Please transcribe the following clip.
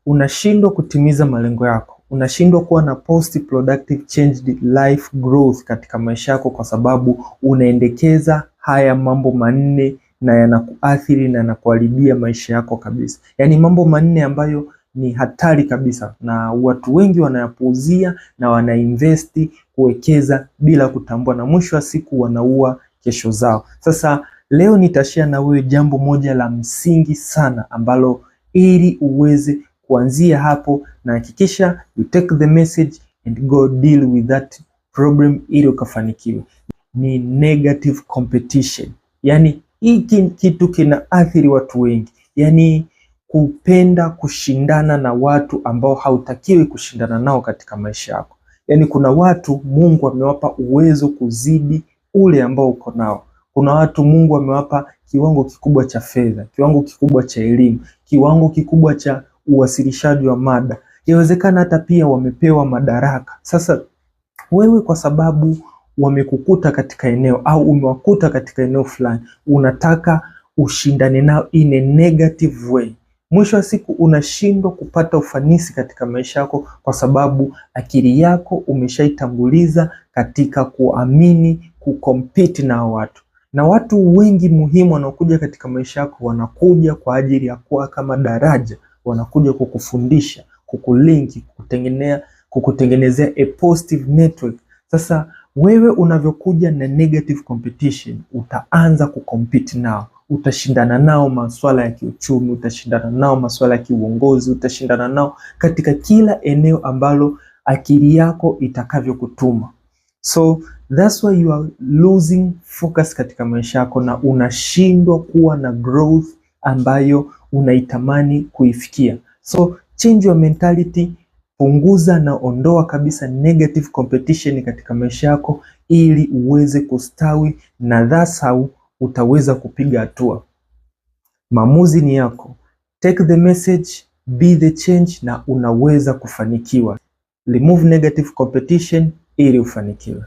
unashindwa kutimiza malengo yako, unashindwa kuwa na post productive changed life growth katika maisha yako kwa sababu unaendekeza haya mambo manne na yanakuathiri na yanakuharibia maisha yako kabisa. Yaani mambo manne ambayo ni hatari kabisa na watu wengi wanayapuuzia na wanainvesti kuwekeza bila kutambua, na mwisho wa siku wanaua kesho zao. Sasa leo nitashare na wewe jambo moja la msingi sana ambalo ili uweze kuanzia hapo na hakikisha you take the message and go deal with that problem ili ukafanikiwe. Ni negative competition. Yaani hiki kitu kinaathiri watu wengi. Yaani kupenda kushindana na watu ambao hautakiwi kushindana nao katika maisha yako. Yaani kuna watu Mungu amewapa uwezo kuzidi ule ambao uko nao. Kuna watu Mungu amewapa kiwango kikubwa cha fedha, kiwango kikubwa cha elimu, kiwango kikubwa cha uwasilishaji wa mada. Inawezekana hata pia wamepewa madaraka. Sasa wewe kwa sababu wamekukuta katika eneo au umewakuta katika eneo fulani, unataka ushindane nao in a negative way. Mwisho wa siku unashindwa kupata ufanisi katika maisha yako kwa sababu akili yako umeshaitanguliza katika kuamini kucompete na watu. Na watu wengi muhimu wanaokuja katika maisha yako wanakuja kwa ajili ya kuwa kama daraja, wanakuja kukufundisha, kukulinki, kukutengenezea a positive network. Sasa wewe unavyokuja na negative competition, utaanza kucompete nao. Utashindana nao masuala ya kiuchumi, utashindana nao masuala ya kiuongozi, utashindana nao katika kila eneo ambalo akili yako itakavyokutuma. So that's why you are losing focus katika maisha yako na unashindwa kuwa na growth ambayo unaitamani kuifikia. So change your mentality, punguza na ondoa kabisa negative competition katika maisha yako ili uweze kustawi, na that's how utaweza kupiga hatua. Maamuzi ni yako. Take the message, be the change, na unaweza kufanikiwa. Remove negative competition ili ufanikiwe.